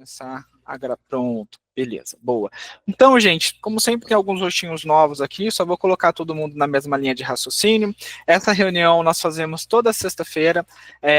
começar a pronto, beleza, boa. Então, gente, como sempre tem alguns rostinhos novos aqui, só vou colocar todo mundo na mesma linha de raciocínio. Essa reunião nós fazemos toda sexta-feira,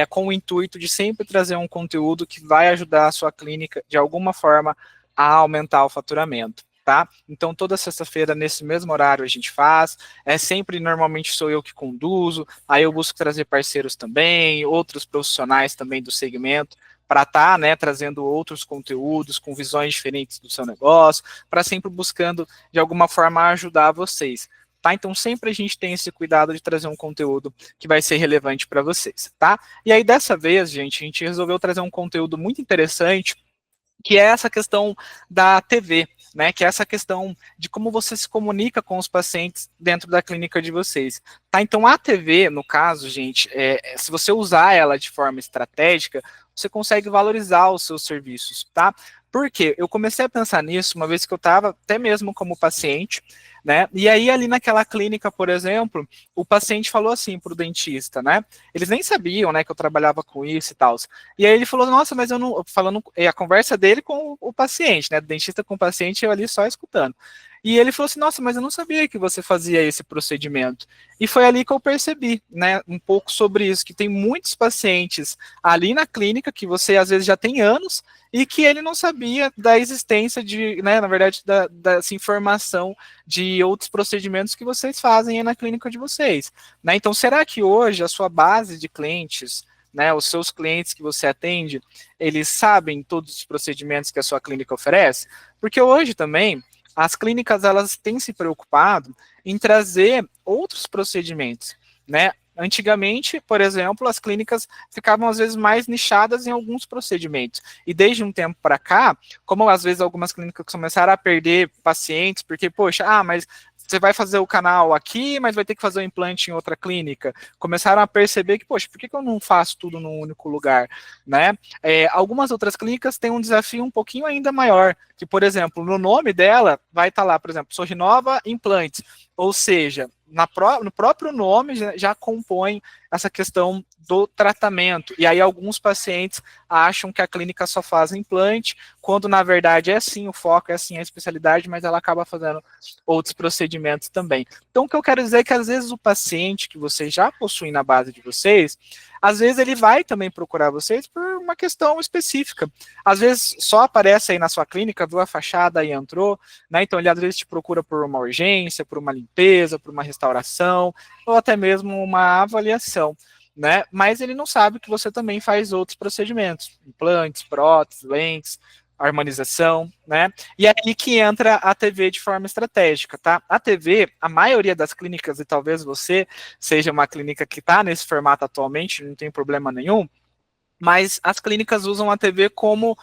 com o intuito de sempre trazer um conteúdo que vai ajudar a sua clínica, de alguma forma, a aumentar o faturamento. Tá? Então, toda sexta-feira, nesse mesmo horário, a gente faz. Sempre, normalmente, sou eu que conduzo. Aí eu busco trazer parceiros também, outros profissionais também do segmento, para estar, né, trazendo outros conteúdos com visões diferentes do seu negócio, para sempre buscando, de alguma forma, ajudar vocês. Tá? Então, sempre a gente tem esse cuidado de trazer um conteúdo que vai ser relevante para vocês. Tá? E aí, dessa vez, gente, a gente resolveu trazer um conteúdo muito interessante, que é essa questão da TV, né, que é essa questão de como você se comunica com os pacientes dentro da clínica de vocês. Tá? Então, a TV, no caso, gente, se você usar ela de forma estratégica, você consegue valorizar os seus serviços, tá? Por quê? Eu comecei a pensar nisso uma vez que eu estava até mesmo como paciente, né? E aí, ali naquela clínica, por exemplo, o paciente falou assim para o dentista, né? Eles nem sabiam, né, que eu trabalhava com isso e tal. E aí ele falou, nossa, mas eu não... Falando, a conversa dele com o paciente, né? Do dentista com o paciente, eu ali só escutando. E ele falou assim, nossa, mas eu não sabia que você fazia esse procedimento. E foi ali que eu percebi, né, um pouco sobre isso, que tem muitos pacientes ali na clínica, que você às vezes já tem anos, e que ele não sabia da existência de, né, na verdade, dessa informação de outros procedimentos que vocês fazem aí na clínica de vocês. Né? Então, será que hoje a sua base de clientes, né, os seus clientes que você atende, eles sabem todos os procedimentos que a sua clínica oferece? Porque hoje também, as clínicas, elas têm se preocupado em trazer outros procedimentos, né? Antigamente, por exemplo, as clínicas ficavam às vezes mais nichadas em alguns procedimentos. E desde um tempo para cá, como às vezes algumas clínicas começaram a perder pacientes, porque, poxa, mas você vai fazer o canal aqui, mas vai ter que fazer o implante em outra clínica. Começaram a perceber que, poxa, por que eu não faço tudo num único lugar, né? Algumas outras clínicas têm um desafio um pouquinho ainda maior, que, por exemplo, no nome dela vai estar lá, por exemplo, Sorrinova Implantes, ou seja, no próprio nome já compõe essa questão do tratamento. E aí alguns pacientes acham que a clínica só faz implante, quando na verdade é sim o foco, é sim a especialidade, mas ela acaba fazendo outros procedimentos também. Então o que eu quero dizer é que às vezes o paciente que vocês já possuem na base de vocês, às vezes ele vai também procurar vocês por uma questão específica. Às vezes só aparece aí na sua clínica, viu a fachada e entrou, né? Então ele às vezes te procura por uma urgência, por uma limpeza, por uma restauração, ou até mesmo uma avaliação, né? Mas ele não sabe que você também faz outros procedimentos, implantes, próteses, lentes, harmonização, né? E é aí que entra a TV de forma estratégica, tá? A TV, a maioria das clínicas, e talvez você seja uma clínica que está nesse formato atualmente, não tem problema nenhum, mas as clínicas usam a TV como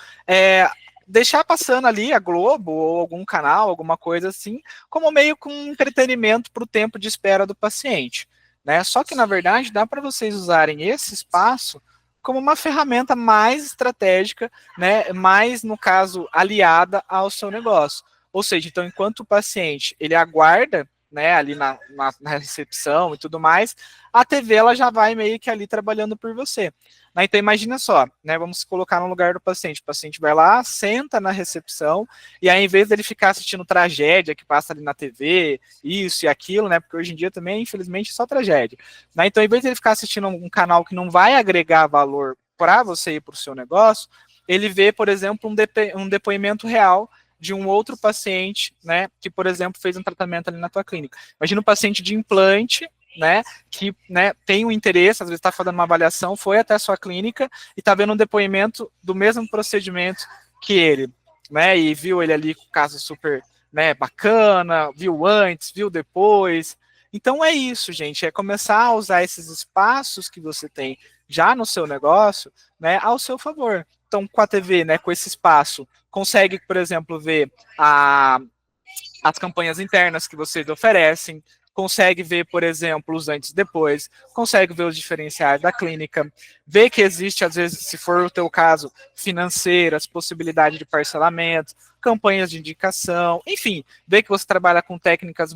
deixar passando ali a Globo ou algum canal, alguma coisa assim, como meio com entretenimento para o tempo de espera do paciente. Né? Só que, na verdade, dá para vocês usarem esse espaço como uma ferramenta mais estratégica, né, mais, no caso, aliada ao seu negócio. Ou seja, então, enquanto o paciente ele aguarda, né, ali na recepção e tudo mais, a TV ela já vai meio que ali trabalhando por você. Né? Então, imagina só, né, vamos colocar no lugar do paciente. O paciente vai lá, senta na recepção, e aí, em vez dele ficar assistindo tragédia que passa ali na TV, isso e aquilo, né, porque hoje em dia também, infelizmente, é só tragédia. Né? Então, em vez de ele ficar assistindo um canal que não vai agregar valor para você e para o seu negócio, ele vê, por exemplo, um depoimento real de um outro paciente, né, que, por exemplo, fez um tratamento ali na tua clínica. Imagina um paciente de implante, né, que, né, tem um interesse, às vezes está fazendo uma avaliação, foi até a sua clínica e está vendo um depoimento do mesmo procedimento que ele, né, e viu ele ali com o caso super, né, bacana, viu antes, viu depois. Então é isso, gente, é começar a usar esses espaços que você tem já no seu negócio, né, ao seu favor. Então, com a TV, né, com esse espaço, consegue, por exemplo, ver as campanhas internas que vocês oferecem, consegue ver, por exemplo, os antes e depois, consegue ver os diferenciais da clínica, ver que existe, às vezes, se for o teu caso, financeiras, possibilidade de parcelamento, campanhas de indicação, enfim, ver que você trabalha com técnicas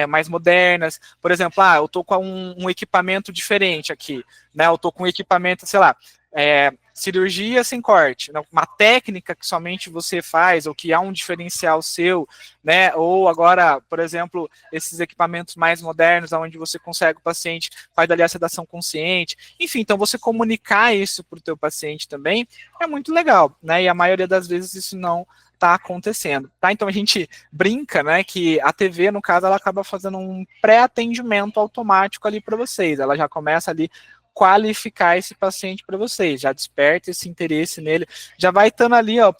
mais modernas, por exemplo, eu estou com um equipamento diferente aqui, né, eu estou com um equipamento, sei lá, cirurgia sem corte, uma técnica que somente você faz, ou que há um diferencial seu, né? Ou agora, por exemplo, esses equipamentos mais modernos, onde você consegue, o paciente faz ali a sedação consciente, enfim, então você comunicar isso para o teu paciente também é muito legal, né? E a maioria das vezes isso não está acontecendo, tá? Então a gente brinca, né, que a TV, no caso, ela acaba fazendo um pré-atendimento automático ali para vocês, ela já começa ali qualificar esse paciente para vocês, já desperta esse interesse nele, já vai estando ali, ó,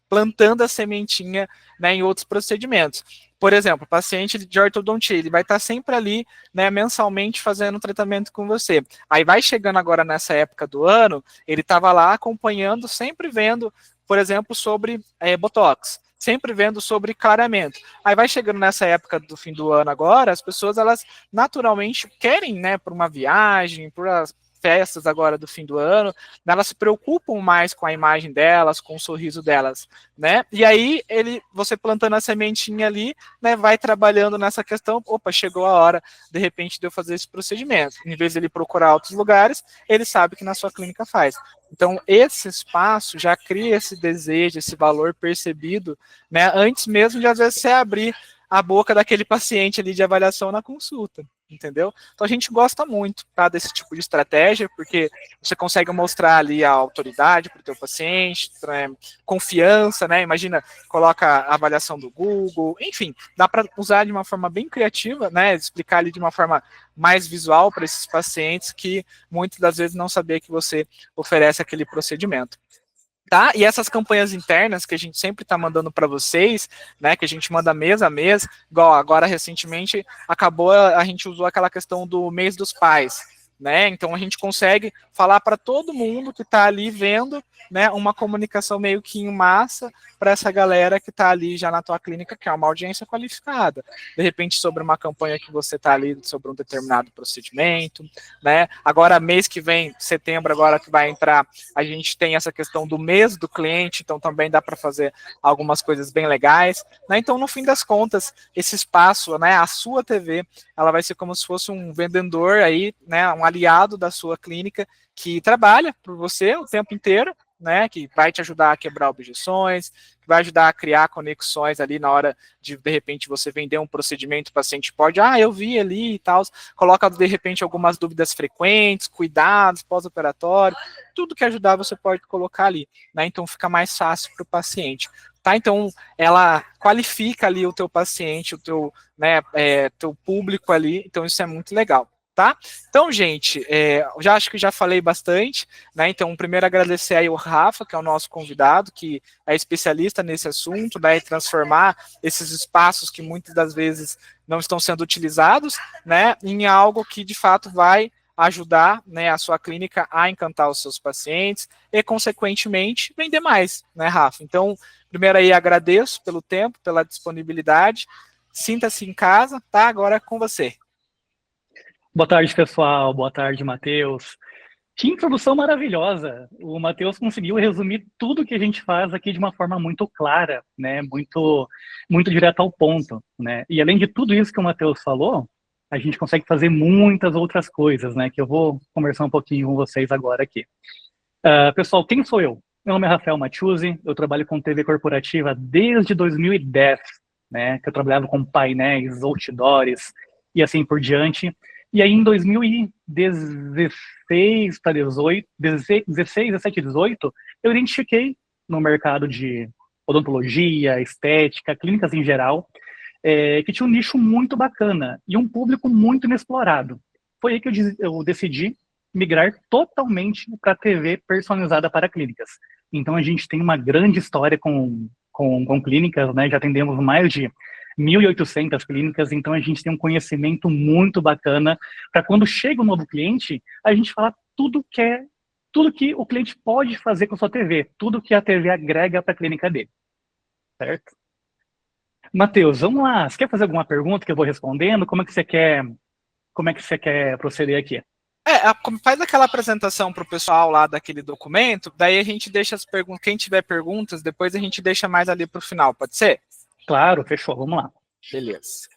plantando a sementinha, né, em outros procedimentos. Por exemplo, o paciente de ortodontia, ele vai estar sempre ali, né, mensalmente fazendo tratamento com você. Aí vai chegando agora nessa época do ano, ele estava lá acompanhando, sempre vendo, por exemplo, sobre Botox, sempre vendo sobre clareamento. Aí vai chegando nessa época do fim do ano agora, as pessoas, elas naturalmente querem, né, por uma viagem, por festas agora do fim do ano, elas se preocupam mais com a imagem delas, com o sorriso delas, né? E aí você plantando a sementinha ali, né, vai trabalhando nessa questão, opa, chegou a hora, de repente, de eu fazer esse procedimento. Em vez de ele procurar outros lugares, ele sabe que na sua clínica faz. Então, esse espaço já cria esse desejo, esse valor percebido, né, antes mesmo de, às vezes, você abrir a boca daquele paciente ali de avaliação na consulta, entendeu? Então a gente gosta muito, tá, desse tipo de estratégia, porque você consegue mostrar ali a autoridade para o teu paciente, confiança, né? Imagina, coloca a avaliação do Google, enfim, dá para usar de uma forma bem criativa, né? Explicar ali de uma forma mais visual para esses pacientes que muitas das vezes não sabia que você oferece aquele procedimento. Tá? E essas campanhas internas que a gente sempre está mandando para vocês, né, que a gente manda mês a mês, igual agora recentemente acabou, a gente usou aquela questão do mês dos pais, né? Então a gente consegue falar para todo mundo que está ali vendo, né, uma comunicação meio que em massa para essa galera que está ali já na tua clínica, que é uma audiência qualificada. De repente sobre uma campanha que você está ali sobre um determinado procedimento, né? Agora mês que vem, setembro agora que vai entrar, a gente tem essa questão do mês do cliente, então também dá para fazer algumas coisas bem legais, né? Então no fim das contas, esse espaço, né, a sua TV, ela vai ser como se fosse um vendedor aí, né, um aliado da sua clínica que trabalha por você o tempo inteiro, né, que vai te ajudar a quebrar objeções, que vai ajudar a criar conexões ali na hora de repente, você vender um procedimento, o paciente pode, eu vi ali e tal, coloca, de repente, algumas dúvidas frequentes, cuidados, pós-operatório, tudo que ajudar você pode colocar ali, né, então fica mais fácil para o paciente. Tá? Então, ela qualifica ali o teu paciente, o teu, né, teu público ali, então isso é muito legal. Tá? Então, gente, já acho que já falei bastante, né? Então, primeiro agradecer aí o Rafa, que é o nosso convidado, que é especialista nesse assunto, né? E transformar esses espaços que muitas das vezes não estão sendo utilizados, né? Em algo que de fato vai ajudar, né, a sua clínica a encantar os seus pacientes e, consequentemente, vender mais, né, Rafa? Então, primeiro aí agradeço pelo tempo, pela disponibilidade. Sinta-se em casa, tá? Agora é com você. Boa tarde, pessoal. Boa tarde, Matheus. Que introdução maravilhosa! O Matheus conseguiu resumir tudo que a gente faz aqui de uma forma muito clara, né? Muito direto ao ponto, né? E além de tudo isso que o Matheus falou, a gente consegue fazer muitas outras coisas, né? Que eu vou conversar um pouquinho com vocês agora aqui. Pessoal, quem sou eu? Meu nome é Rafael Matiusi, eu trabalho com TV corporativa desde 2010, né? Que eu trabalhava com painéis, outdoors e assim por diante. E aí, em 2016 para 18, 16, 17, 18, eu identifiquei no mercado de odontologia, estética, clínicas em geral, que tinha um nicho muito bacana e um público muito inexplorado. Foi aí que eu decidi migrar totalmente para a TV personalizada para clínicas. Então, a gente tem uma grande história com clínicas, né? Já atendemos mais de 1.800 clínicas, então a gente tem um conhecimento muito bacana para quando chega um novo cliente, a gente falar tudo que o cliente pode fazer com a sua TV, tudo que a TV agrega para a clínica dele, certo? Matheus, vamos lá. Você quer fazer alguma pergunta que eu vou respondendo? Como é que você quer proceder aqui? Faz aquela apresentação para o pessoal lá daquele documento, daí a gente deixa as perguntas, quem tiver perguntas, depois a gente deixa mais ali para o final, pode ser? Claro, fechou, vamos lá. Beleza.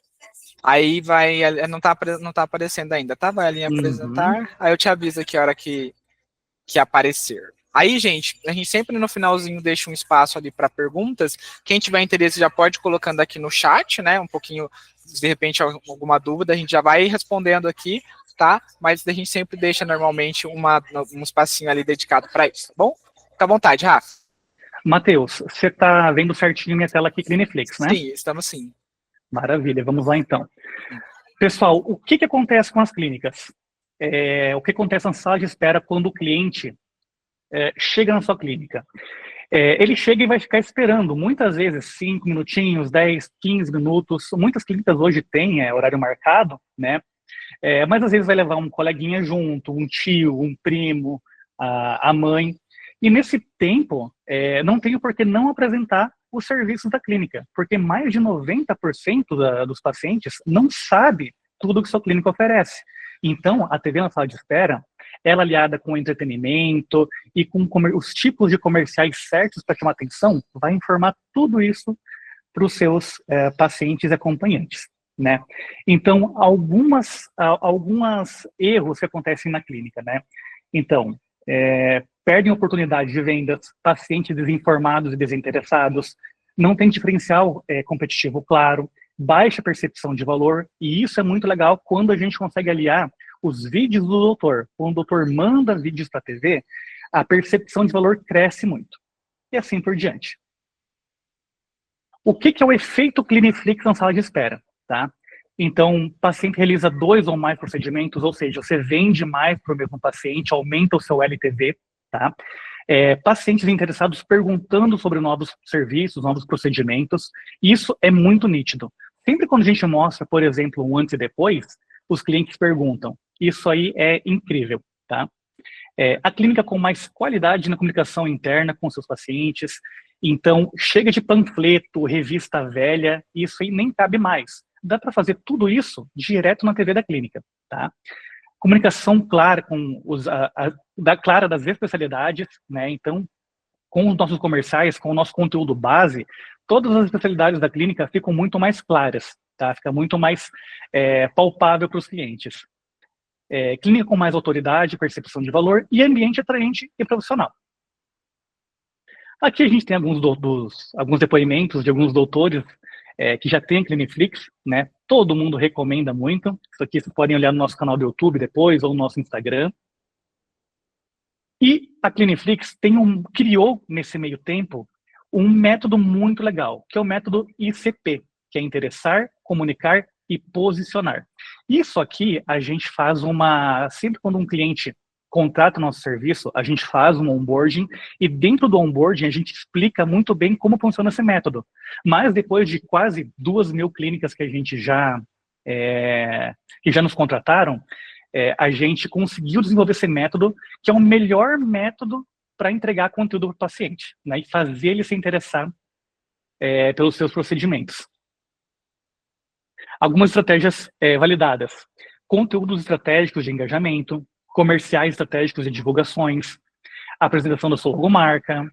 Aí vai, não tá aparecendo ainda, tá? Vai ali em apresentar, aí eu te aviso aqui a hora que aparecer. Aí, gente, a gente sempre no finalzinho deixa um espaço ali para perguntas. Quem tiver interesse já pode ir colocando aqui no chat, né? Um pouquinho, de repente, alguma dúvida, a gente já vai respondendo aqui, tá? Mas a gente sempre deixa normalmente um espacinho ali dedicado para isso, tá bom? Fica à vontade, Rafa. Matheus, você está vendo certinho minha tela aqui, Clineflix, né? Sim, estamos sim. Maravilha, vamos lá então. Pessoal, o que acontece com as clínicas? O que acontece na sala de espera quando o cliente chega na sua clínica? Ele chega e vai ficar esperando, muitas vezes 5 minutinhos, 10, 15 minutos. Muitas clínicas hoje têm horário marcado, né? Mas às vezes vai levar um coleguinha junto, um tio, um primo, a mãe. E nesse tempo, não tem por que não apresentar os serviços da clínica, porque mais de 90% dos pacientes não sabe tudo que sua clínica oferece. Então, a TV na sala de espera, ela aliada com entretenimento e com os tipos de comerciais certos para chamar atenção, vai informar tudo isso para os seus pacientes e acompanhantes, né? Então, algumas erros que acontecem na clínica, né? Então, perdem oportunidade de vendas, pacientes desinformados e desinteressados, não tem diferencial competitivo claro, baixa percepção de valor, e isso é muito legal quando a gente consegue aliar os vídeos do doutor. Quando o doutor manda vídeos para a TV, a percepção de valor cresce muito. E assim por diante. O que é o efeito Clineflix na sala de espera? Tá? Então, o paciente realiza 2 ou mais procedimentos, ou seja, você vende mais para o mesmo paciente, aumenta o seu LTV, tá? Pacientes interessados perguntando sobre novos serviços, novos procedimentos, isso é muito nítido. Sempre quando a gente mostra, por exemplo, um antes e depois, os clientes perguntam. Isso aí é incrível, tá? A clínica com mais qualidade na comunicação interna com seus pacientes, então chega de panfleto, revista velha, isso aí nem cabe mais. Dá para fazer tudo isso direto na TV da clínica, tá? Comunicação clara com clara das especialidades, né? Então, com os nossos comerciais, com o nosso conteúdo base, todas as especialidades da clínica ficam muito mais claras, tá? Fica muito mais palpável para os clientes. Clínica com mais autoridade, percepção de valor e ambiente atraente e profissional. Aqui a gente tem alguns depoimentos de alguns doutores que já têm a Clineflix, né? Todo mundo recomenda muito. Isso aqui vocês podem olhar no nosso canal do YouTube depois ou no nosso Instagram. E a Clineflix criou, nesse meio tempo, um método muito legal, que é o método ICP, que é interessar, comunicar e posicionar. Isso aqui a gente faz sempre quando um cliente contrata o nosso serviço, a gente faz um onboarding e dentro do onboarding a gente explica muito bem como funciona esse método. Mas depois de quase 2.000 clínicas que a gente que já nos contrataram, a gente conseguiu desenvolver esse método, que é o melhor método para entregar conteúdo para o paciente, né, e fazer ele se interessar pelos seus procedimentos. Algumas estratégias validadas. Conteúdos estratégicos de engajamento, comerciais estratégicos de divulgações, apresentação da sua logomarca,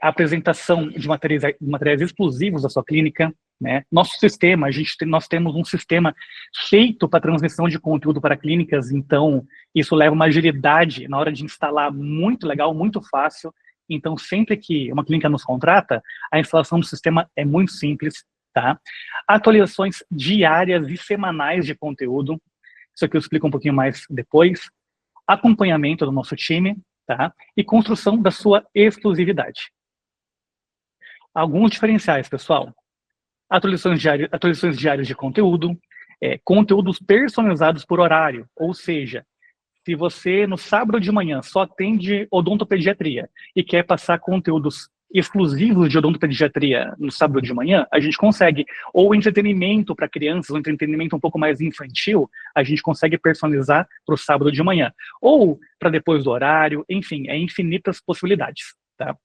apresentação de materiais exclusivos da sua clínica, né? Nosso sistema, nós temos um sistema feito para transmissão de conteúdo para clínicas, então isso leva uma agilidade na hora de instalar muito legal, muito fácil. Então, sempre que uma clínica nos contrata, a instalação do sistema é muito simples, tá? Atualizações diárias e semanais de conteúdo, isso aqui eu explico um pouquinho mais depois. Acompanhamento do nosso time, tá? E construção da sua exclusividade. Alguns diferenciais, pessoal. Atualizações diárias de conteúdo, conteúdos personalizados por horário, ou seja, se você no sábado de manhã só atende odontopediatria e quer passar conteúdos exclusivos de odontopediatria no sábado de manhã, a gente consegue. Ou entretenimento para crianças, um entretenimento um pouco mais infantil, a gente consegue personalizar para o sábado de manhã. Ou para depois do horário, enfim, infinitas possibilidades, tá?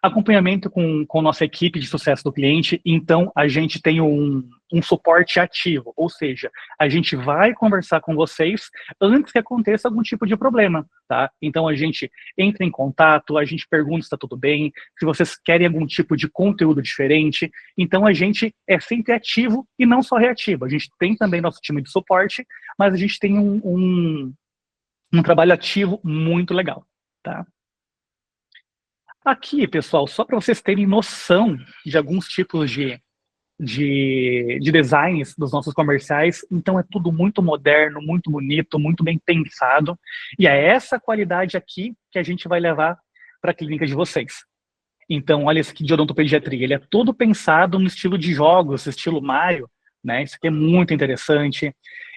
Acompanhamento com nossa equipe de sucesso do cliente, então a gente tem um suporte ativo, ou seja, a gente vai conversar com vocês antes que aconteça algum tipo de problema, tá? Então a gente entra em contato, a gente pergunta se está tudo bem, se vocês querem algum tipo de conteúdo diferente, então a gente é sempre ativo e não só reativo, a gente tem também nosso time de suporte, mas a gente tem um trabalho ativo muito legal, tá? Aqui, pessoal, só para vocês terem noção de alguns tipos de designs dos nossos comerciais, então é tudo muito moderno, muito bonito, muito bem pensado, e é essa qualidade aqui que a gente vai levar para a clínica de vocês. Então, olha esse aqui de odontopediatria, ele é todo pensado no estilo de jogos, estilo Mario, né? Isso aqui é muito interessante.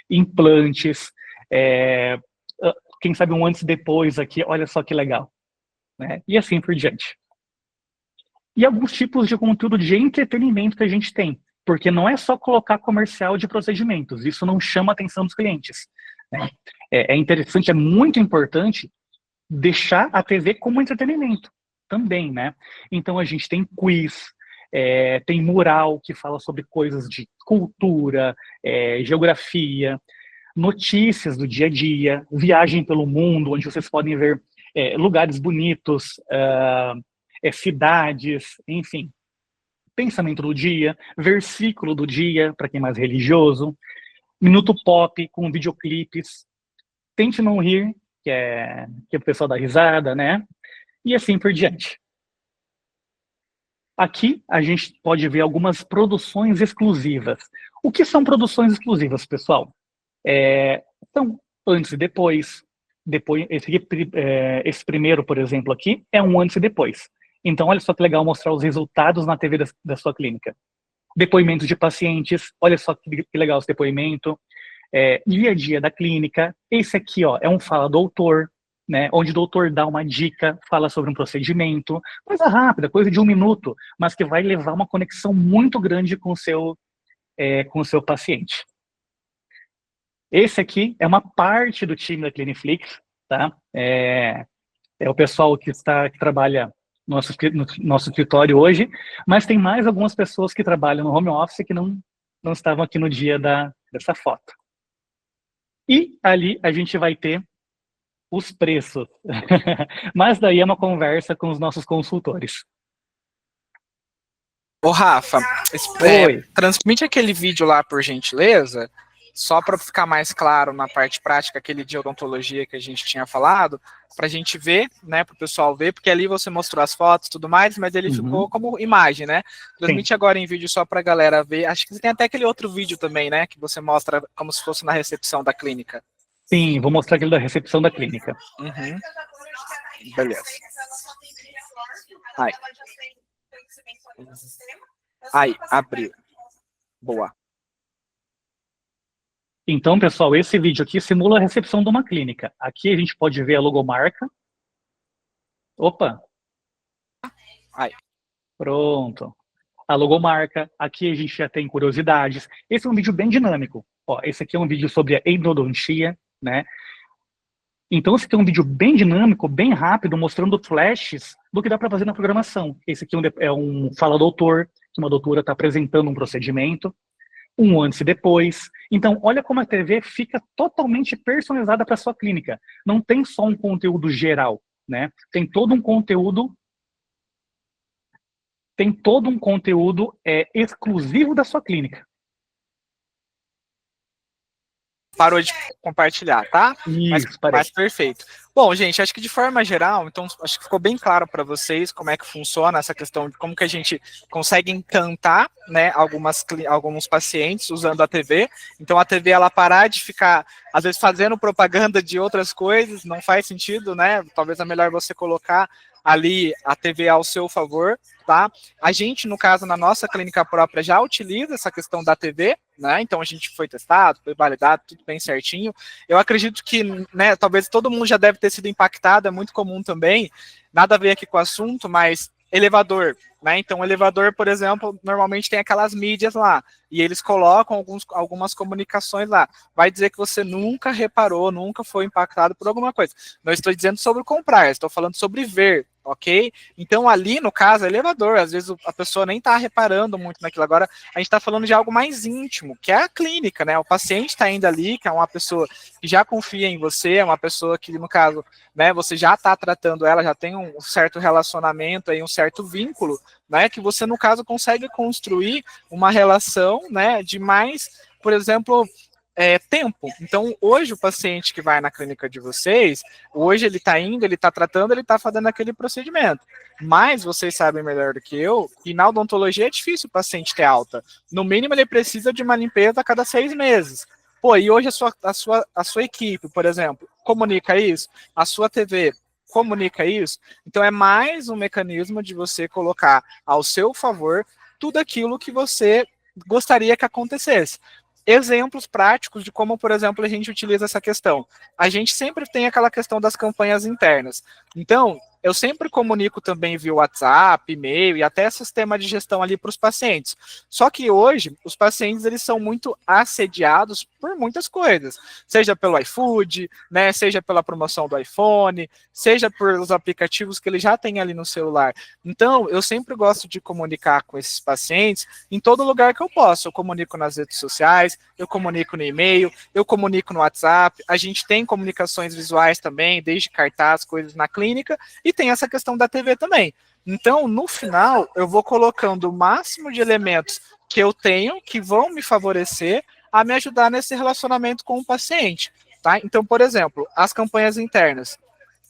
Implantes, quem sabe um antes e depois aqui, olha só que legal, né? E assim por diante. E alguns tipos de conteúdo de entretenimento que a gente tem, porque não é só colocar comercial de procedimentos, isso não chama a atenção dos clientes, né? É interessante, é muito importante deixar a TV como entretenimento também, né? Então a gente tem quiz, tem mural que fala sobre coisas de cultura, geografia, notícias do dia a dia, viagem pelo mundo, onde vocês podem ver lugares bonitos, cidades, enfim. Pensamento do dia, versículo do dia, para quem é mais religioso, minuto pop com videoclipes, tente não rir, que o pessoal dá risada, né? E assim por diante. Aqui a gente pode ver algumas produções exclusivas. O que são produções exclusivas, pessoal? São antes e depois. Esse primeiro, por exemplo, aqui, é um antes e depois. Então, olha só que legal mostrar os resultados na TV da sua clínica. Depoimentos de pacientes, olha só que legal esse depoimento. Dia a dia da clínica. Esse aqui, ó, é um fala doutor, né, onde o doutor dá uma dica, fala sobre um procedimento, coisa rápida, coisa de 1 minuto, mas que vai levar uma conexão muito grande com o seu paciente. Esse aqui é uma parte do time da Cliniflix, tá? É o pessoal que trabalha no nosso escritório hoje, mas tem mais algumas pessoas que trabalham no home office que não estavam aqui no dia dessa foto. E ali a gente vai ter os preços. Mas daí é uma conversa com os nossos consultores. Ô, Rafa, transmite aquele vídeo lá, por gentileza, só para ficar mais claro na parte prática, aquele de odontologia que a gente tinha falado, para a gente ver, né, para o pessoal ver, porque ali você mostrou as fotos e tudo mais, mas ele ficou como imagem, né? Transmite agora em vídeo só para a galera ver. Acho que tem até aquele outro vídeo também, né, que você mostra como se fosse na recepção da clínica. Sim, vou mostrar aquele da recepção da clínica. Uhum. Beleza. Aí, abriu. Boa. Então, pessoal, esse vídeo aqui simula a recepção de uma clínica. Aqui a gente pode ver a logomarca. Opa! Aí. Pronto. A logomarca. Aqui a gente já tem curiosidades. Esse é um vídeo bem dinâmico. Ó, esse aqui é um vídeo sobre a endodontia, né? Então, esse aqui é um vídeo bem dinâmico, bem rápido, mostrando flashes do que dá para fazer na programação. Esse aqui é um fala doutor, que uma doutora está apresentando um procedimento, um antes e depois. Então, olha como a TV fica totalmente personalizada para a sua clínica. Não tem só um conteúdo geral, né? Tem todo um conteúdo exclusivo da sua clínica. Parou de compartilhar, tá? Isso, mas perfeito. Bom, gente, acho que de forma geral, então, acho que ficou bem claro para vocês como é que funciona essa questão de como que a gente consegue encantar, né, alguns pacientes usando a TV. Então, a TV, ela parar de ficar, às vezes, fazendo propaganda de outras coisas, não faz sentido, né? Talvez é melhor você colocar ali a TV ao seu favor, tá? A gente, no caso, na nossa clínica própria, já utiliza essa questão da TV, né? Então a gente foi testado, foi validado, tudo bem certinho. Eu acredito que, né, talvez todo mundo já deve ter sido impactado, é muito comum também, nada a ver aqui com o assunto, mas elevador, né? Então, o elevador, por exemplo, normalmente tem aquelas mídias lá, e eles colocam algumas comunicações lá. Vai dizer que você nunca reparou, nunca foi impactado por alguma coisa. Não estou dizendo sobre comprar, estou falando sobre ver, ok? Então, ali, no caso, é elevador, às vezes a pessoa nem está reparando muito naquilo. Agora, a gente está falando de algo mais íntimo, que é a clínica, né? O paciente está indo ali, que é uma pessoa que já confia em você, é uma pessoa que, no caso, né, você já está tratando ela, já tem um certo relacionamento, aí, um certo vínculo, né, que você, no caso, consegue construir uma relação, né, de mais, por exemplo, tempo. Então, hoje, o paciente que vai na clínica de vocês, hoje ele está indo, ele está tratando, ele está fazendo aquele procedimento. Mas vocês sabem melhor do que eu, que na odontologia é difícil o paciente ter alta. No mínimo, ele precisa de uma limpeza a cada 6 meses. Pô, e hoje a sua equipe, por exemplo, comunica isso? A sua TV comunica isso? Então, é mais um mecanismo de você colocar ao seu favor tudo aquilo que você gostaria que acontecesse. Exemplos práticos de como, por exemplo, a gente utiliza essa questão. A gente sempre tem aquela questão das campanhas internas. Então, eu sempre comunico também via WhatsApp, e-mail e até sistema de gestão ali para os pacientes. Só que hoje, os pacientes eles são muito assediados por muitas coisas. Seja pelo iFood, né, seja pela promoção do iPhone, seja por os aplicativos que ele já tem ali no celular. Então, eu sempre gosto de comunicar com esses pacientes em todo lugar que eu posso. Eu comunico nas redes sociais, eu comunico no e-mail, eu comunico no WhatsApp, a gente tem comunicações visuais também, desde cartaz, coisas na clínica, e tem essa questão da TV também. Então, no final, eu vou colocando o máximo de elementos que eu tenho, que vão me favorecer a me ajudar nesse relacionamento com o paciente, tá? Então, por exemplo, as campanhas internas.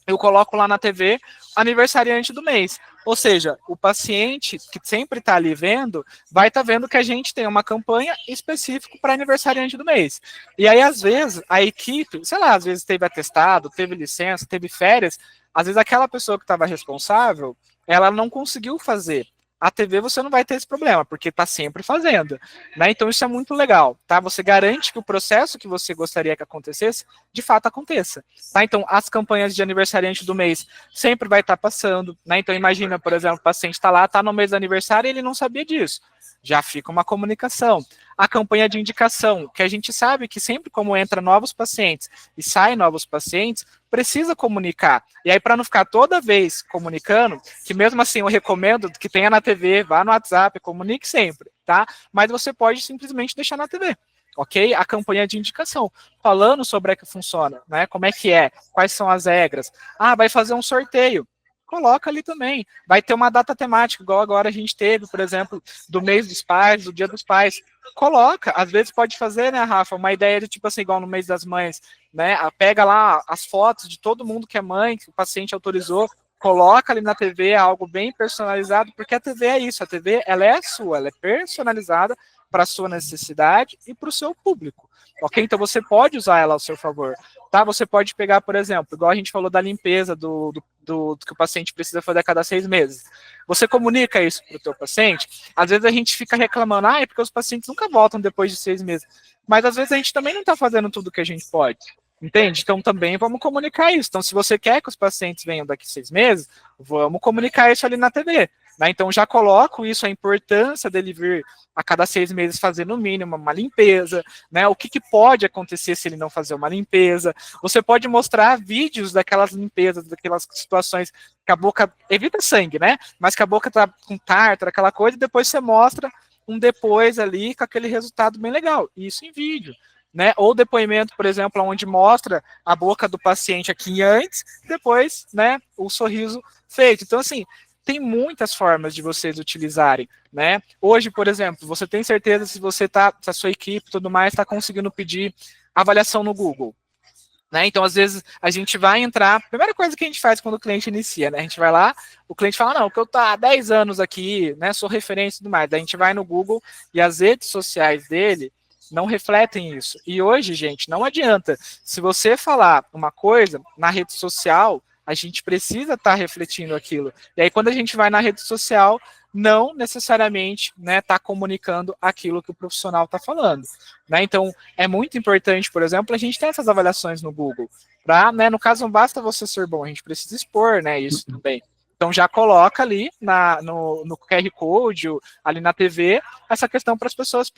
Eu coloco lá na TV aniversariante do mês. Ou seja, o paciente que sempre está ali vendo, vai estar vendo que a gente tem uma campanha específica para aniversariante do mês. E aí, às vezes, a equipe, sei lá, às vezes teve atestado, teve licença, teve férias, às vezes aquela pessoa que estava responsável, ela não conseguiu fazer. A TV você não vai ter esse problema, porque está sempre fazendo, né? Então isso é muito legal, tá? Você garante que o processo que você gostaria que acontecesse, de fato aconteça, tá? Então as campanhas de aniversariante do mês sempre vai estar passando, né? Então imagina, por exemplo, o paciente está lá, está no mês do aniversário e ele não sabia disso. Já fica uma comunicação. A campanha de indicação, que a gente sabe que sempre como entra novos pacientes e saem novos pacientes, precisa comunicar. E aí, para não ficar toda vez comunicando, que mesmo assim eu recomendo que tenha na TV, vá no WhatsApp, comunique sempre, tá? Mas você pode simplesmente deixar na TV, ok? A campanha de indicação, falando sobre a que funciona, né? Como é que é, quais são as regras. Ah, vai fazer um sorteio. Coloca ali também. Vai ter uma data temática, igual agora a gente teve, por exemplo, do mês dos pais, do dia dos pais. Coloca. Às vezes pode fazer, né, Rafa, uma ideia de tipo assim, igual no mês das mães, né? Pega lá as fotos de todo mundo que é mãe, que o paciente autorizou, coloca ali na TV algo bem personalizado, porque a TV é isso, a TV ela é sua, ela é personalizada para a sua necessidade e para o seu público. Ok? Então você pode usar ela ao seu favor. Tá? Você pode pegar, por exemplo, igual a gente falou da limpeza do que o paciente precisa fazer a cada 6 meses. Você comunica isso para o teu paciente, às vezes a gente fica reclamando, é porque os pacientes nunca voltam depois de 6 meses. Mas às vezes a gente também não está fazendo tudo que a gente pode. Entende? Então também vamos comunicar isso. Então, se você quer que os pacientes venham daqui 6 meses, vamos comunicar isso ali na TV. Né? Então já coloco isso, a importância dele vir a cada 6 meses fazer no mínimo uma limpeza, né? O que pode acontecer se ele não fazer uma limpeza. Você pode mostrar vídeos daquelas limpezas, daquelas situações que a boca evita sangue, né? Mas que a boca tá com tártaro, aquela coisa, e depois você mostra um depois ali com aquele resultado bem legal. Isso em vídeo. Né? Ou depoimento, por exemplo, onde mostra a boca do paciente aqui antes, depois, né, o sorriso feito. Então, assim, tem muitas formas de vocês utilizarem, né? Hoje, por exemplo, você tem certeza se você tá, se a sua equipe e tudo mais está conseguindo pedir avaliação no Google, né? Então, às vezes, a gente vai entrar. Primeira coisa que a gente faz quando o cliente inicia, né? A gente vai lá, o cliente fala, não, que eu tô há 10 anos aqui, né? Sou referência e tudo mais. Daí a gente vai no Google e as redes sociais dele não refletem isso. E hoje, gente, não adianta. Se você falar uma coisa na rede social, a gente precisa estar refletindo aquilo. E aí, quando a gente vai na rede social, não necessariamente está comunicando aquilo que o profissional está falando. Né? Então, é muito importante, por exemplo, a gente ter essas avaliações no Google. Né, no caso, não basta você ser bom, a gente precisa expor, né, isso também. Então já coloca ali no QR Code, ali na TV, essa questão para as pessoas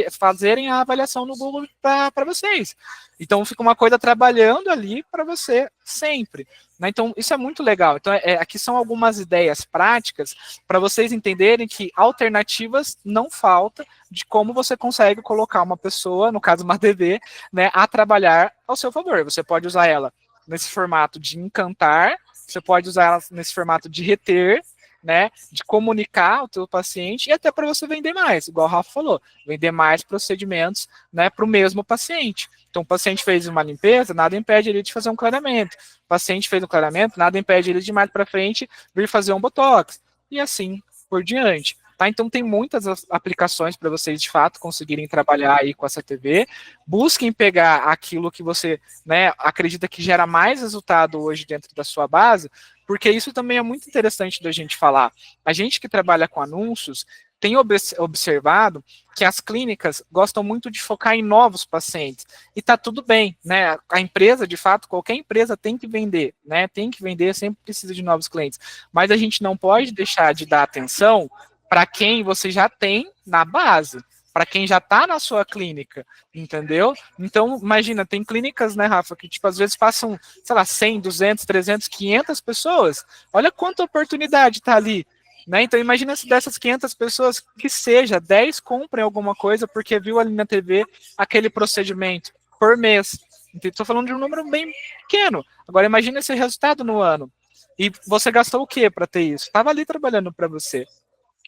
fazerem a avaliação no Google para vocês. Então fica uma coisa trabalhando ali para você sempre. Né? Então isso é muito legal. Então aqui são algumas ideias práticas para vocês entenderem que alternativas não faltam de como você consegue colocar uma pessoa, no caso uma TV, né, a trabalhar ao seu favor. Você pode usar ela nesse formato de encantar, você pode usar ela nesse formato de reter, né, de comunicar o teu paciente e até para você vender mais, igual o Rafa falou, vender mais procedimentos, né, para o mesmo paciente. Então, o paciente fez uma limpeza, nada impede ele de fazer um clareamento. O paciente fez um clareamento, nada impede ele de mais para frente vir fazer um botox. E assim por diante. Tá? Então tem muitas aplicações para vocês de fato conseguirem trabalhar aí com essa TV. Busquem pegar aquilo que você, né, acredita que gera mais resultado hoje dentro da sua base, porque isso também é muito interessante da gente falar. A gente que trabalha com anúncios tem observado que as clínicas gostam muito de focar em novos pacientes. E tá tudo bem, né? A empresa, de fato, qualquer empresa tem que vender, né? Tem que vender, sempre precisa de novos clientes. Mas a gente não pode deixar de dar atenção para quem você já tem na base, para quem já está na sua clínica, entendeu? Então, imagina, tem clínicas, né, Rafa, que tipo, às vezes passam, sei lá, 100, 200, 300, 500 pessoas. Olha quanta oportunidade está ali, né? Então, imagina se dessas 500 pessoas, que seja, 10 comprem alguma coisa porque viu ali na TV aquele procedimento por mês. Estou falando de um número bem pequeno. Agora, imagina esse resultado no ano. E você gastou o quê para ter isso? Estava ali trabalhando para você.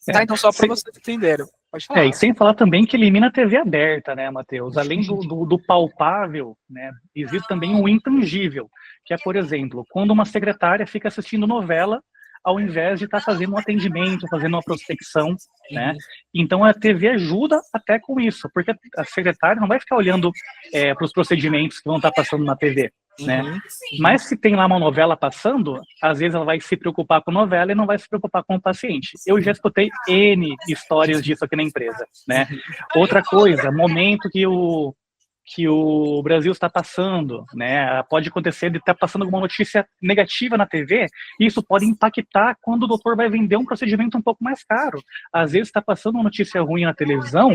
Tá, então só para vocês entenderem. Pode falar. E sem falar também que elimina a TV aberta, né, Matheus? Além do palpável, né, existe também o intangível, que é, por exemplo, quando uma secretária fica assistindo novela ao invés de estar fazendo um atendimento, fazendo uma prospecção, né? Então a TV ajuda até com isso, porque a secretária não vai ficar olhando para os procedimentos que vão estar passando na TV, né? Mas se tem lá uma novela passando, às vezes ela vai se preocupar com a novela e não vai se preocupar com o paciente. Eu já escutei N histórias disso aqui na empresa, né? Outra coisa, momento que o Brasil está passando, né? Pode acontecer de estar passando alguma notícia negativa na TV, e isso pode impactar quando o doutor vai vender um procedimento um pouco mais caro. Às vezes está passando uma notícia ruim na televisão,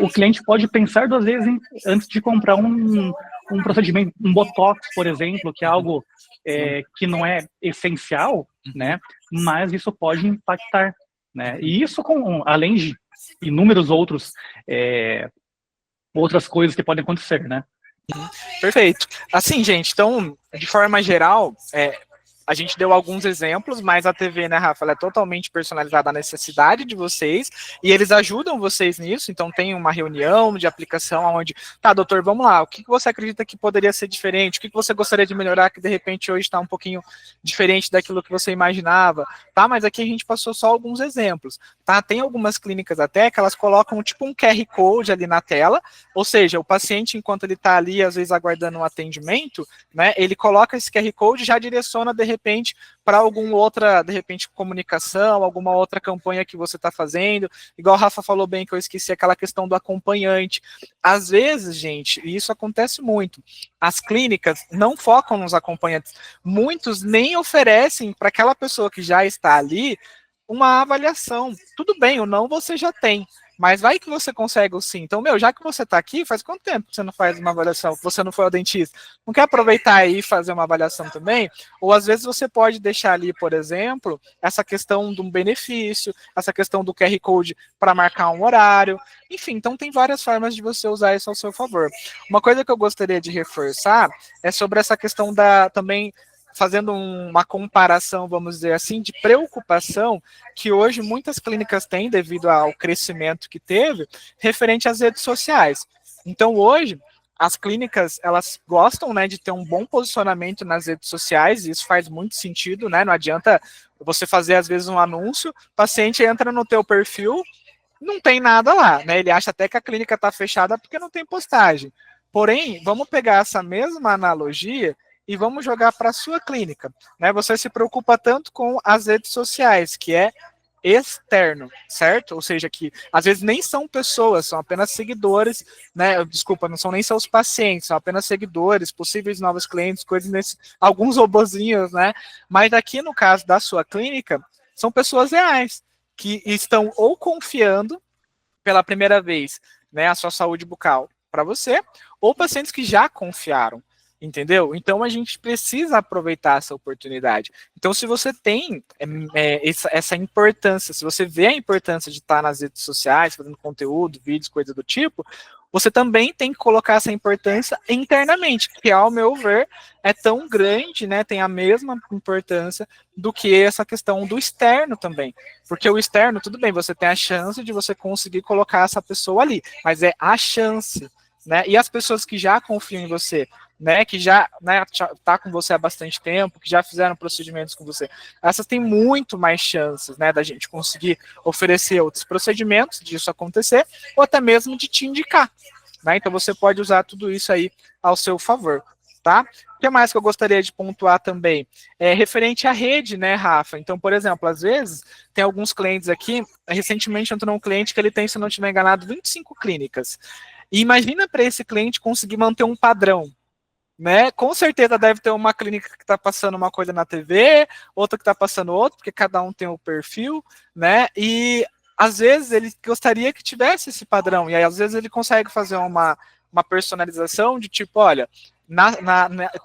o cliente pode pensar 2 vezes antes de comprar um procedimento, um botox, por exemplo, que é algo que não é essencial, né? Mas isso pode impactar, né? E isso, além de inúmeros outras coisas que podem acontecer, né? Perfeito. Assim, gente, então, de forma geral, a gente deu alguns exemplos, mas a TV, né, Rafa, ela é totalmente personalizada à necessidade de vocês, e eles ajudam vocês nisso. Então tem uma reunião de aplicação onde, tá, doutor, vamos lá, o que você acredita que poderia ser diferente? O que você gostaria de melhorar que de repente hoje está um pouquinho diferente daquilo que você imaginava? Tá, mas aqui a gente passou só alguns exemplos, tá? Tem algumas clínicas até que elas colocam tipo um QR Code ali na tela, ou seja, o paciente, enquanto ele está ali, às vezes aguardando um atendimento, né, ele coloca esse QR Code e já direciona de repente para alguma outra, de repente, comunicação, alguma outra campanha que você está fazendo. Igual o Rafa falou bem, que eu esqueci aquela questão do acompanhante. Às vezes, gente, e isso acontece muito, as clínicas não focam nos acompanhantes. Muitos nem oferecem para aquela pessoa que já está ali uma avaliação. Tudo bem, o não você já tem, mas vai que você consegue o sim. Então, já que você está aqui, faz quanto tempo que você não faz uma avaliação, que você não foi ao dentista? Não quer aproveitar aí e fazer uma avaliação também? Ou às vezes você pode deixar ali, por exemplo, essa questão de um benefício, essa questão do QR Code para marcar um horário. Enfim, então tem várias formas de você usar isso ao seu favor. Uma coisa que eu gostaria de reforçar é sobre essa questão também, fazendo uma comparação, vamos dizer assim, de preocupação que hoje muitas clínicas têm devido ao crescimento que teve, referente às redes sociais. Então, hoje, as clínicas, elas gostam, né, de ter um bom posicionamento nas redes sociais, e isso faz muito sentido, né? Não adianta você fazer, às vezes, um anúncio, o paciente entra no teu perfil, não tem nada lá, né? Ele acha até que a clínica está fechada porque não tem postagem. Porém, vamos pegar essa mesma analogia e vamos jogar para a sua clínica, né? Você se preocupa tanto com as redes sociais, que é externo, certo? Ou seja, que às vezes nem são pessoas, são apenas seguidores, né? Desculpa, não são nem seus pacientes, são apenas seguidores, possíveis novos clientes, coisas nesse, alguns robozinhos, né? Mas aqui no caso da sua clínica, são pessoas reais que estão ou confiando pela primeira vez, né, a sua saúde bucal para você, ou pacientes que já confiaram. Entendeu? Então a gente precisa aproveitar essa oportunidade. Então, se você tem essa importância, se você vê a importância de estar nas redes sociais, fazendo conteúdo, vídeos, coisa do tipo, você também tem que colocar essa importância internamente, que ao meu ver é tão grande, né, tem a mesma importância do que essa questão do externo também. Porque o externo, tudo bem, você tem a chance de você conseguir colocar essa pessoa ali, mas é a chance, né? E as pessoas que já confiam em você, né, que já, né, tá com você há bastante tempo, que já fizeram procedimentos com você, essas têm muito mais chances, né, da gente conseguir oferecer outros procedimentos, disso acontecer, ou até mesmo de te indicar, né? Então você pode usar tudo isso aí ao seu favor, tá? O que mais que eu gostaria de pontuar também é referente à rede, né, Rafa? Então, por exemplo, às vezes tem alguns clientes aqui, recentemente entrou um cliente que ele tem, se não estiver enganado, 25 clínicas. E imagina para esse cliente conseguir manter um padrão, né? Com certeza deve ter uma clínica que está passando uma coisa na TV, outra que está passando outra, porque cada um tem o perfil, né? E às vezes ele gostaria que tivesse esse padrão, e aí às vezes ele consegue fazer uma personalização de tipo, olha,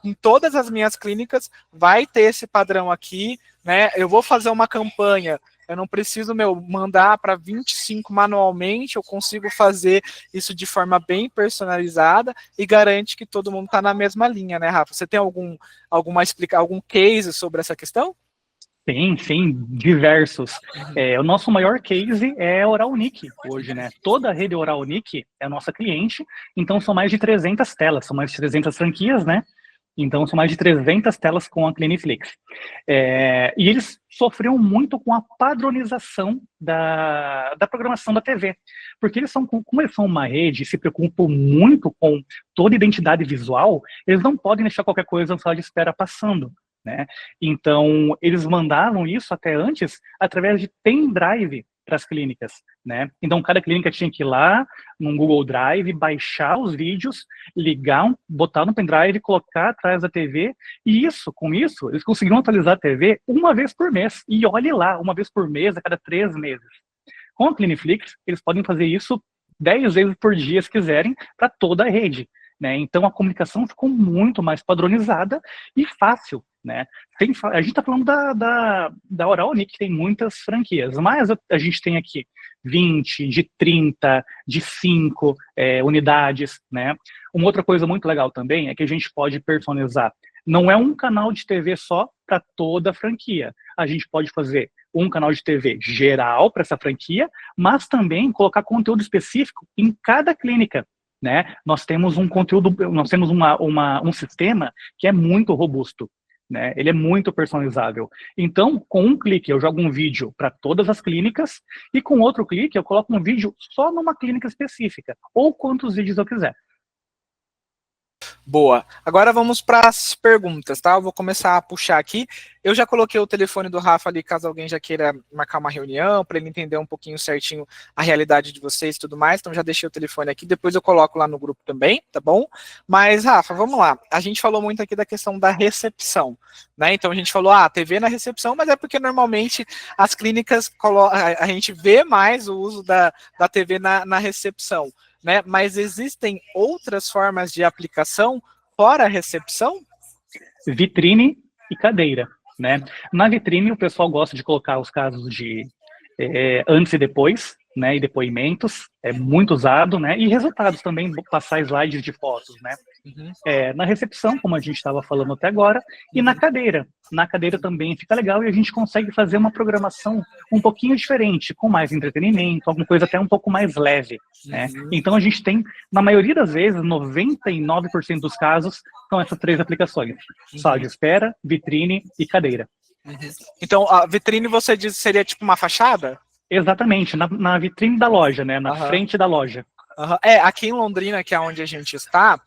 em todas as minhas clínicas vai ter esse padrão aqui, né? Eu vou fazer uma campanha, eu não preciso mandar para 25 manualmente, eu consigo fazer isso de forma bem personalizada e garante que todo mundo está na mesma linha, né, Rafa? Você tem algum case sobre essa questão? Sim, sim, diversos. O nosso maior case é a Oral Unique hoje, né? Toda a rede Oral Unique é a nossa cliente, então são mais de 300 telas, são mais de 300 franquias, né? Então são mais de 300 telas com a Cliniflix. E eles sofreram muito com a padronização da programação da TV, porque como eles são uma rede e se preocupam muito com toda a identidade visual, eles não podem deixar qualquer coisa na sala de espera passando, né? Então, eles mandavam isso até antes através de pendrive para as clínicas, né? Então, cada clínica tinha que ir lá no Google Drive, baixar os vídeos, ligar, botar no pendrive, colocar atrás da TV, e com isso, eles conseguiram atualizar a TV uma vez por mês. E olhe lá, uma vez por mês, a cada 3 meses. Com a Cliniflix, eles podem fazer isso 10 vezes por dia, se quiserem, para toda a rede, né? Então, a comunicação ficou muito mais padronizada e fácil, né? A gente está falando da Oral Unique, que tem muitas franquias, mas a gente tem aqui 20, de 30, de 5 unidades, né? Uma outra coisa muito legal também é que a gente pode personalizar. Não é um canal de TV só para toda a franquia. A gente pode fazer um canal de TV geral para essa franquia, mas também colocar conteúdo específico em cada clínica, né? Nós temos um conteúdo, nós temos um sistema que é muito robusto, né? Ele é muito personalizável. Então, com um clique eu jogo um vídeo para todas as clínicas e com outro clique eu coloco um vídeo só numa clínica específica, ou quantos vídeos eu quiser. Boa. Agora vamos para as perguntas, tá? Eu vou começar a puxar aqui. Eu já coloquei o telefone do Rafa ali, caso alguém já queira marcar uma reunião, para ele entender um pouquinho certinho a realidade de vocês e tudo mais. Então já deixei o telefone aqui, depois eu coloco lá no grupo também, tá bom? Mas, Rafa, vamos lá. A gente falou muito aqui da questão da recepção, né? Então a gente falou, TV na recepção, mas é porque normalmente as clínicas, a gente vê mais o uso da TV na recepção, né? Mas existem outras formas de aplicação fora a recepção? Vitrine e cadeira, né? Na vitrine, o pessoal gosta de colocar os casos de antes e depois, né? E depoimentos, é muito usado, né? E resultados também, passar slides de fotos, né? Uhum. Na recepção, como a gente estava falando até agora, e na cadeira. Na cadeira também fica legal e a gente consegue fazer uma programação um pouquinho diferente, com mais entretenimento, alguma coisa até um pouco mais leve, né? Então a gente tem, na maioria das vezes, 99% dos casos, são essas 3 aplicações. Sala de espera, vitrine e cadeira. Então, a vitrine você diz que seria tipo uma fachada? Exatamente, na vitrine da loja, né? Na frente da loja. Aqui em Londrina, que é onde a gente está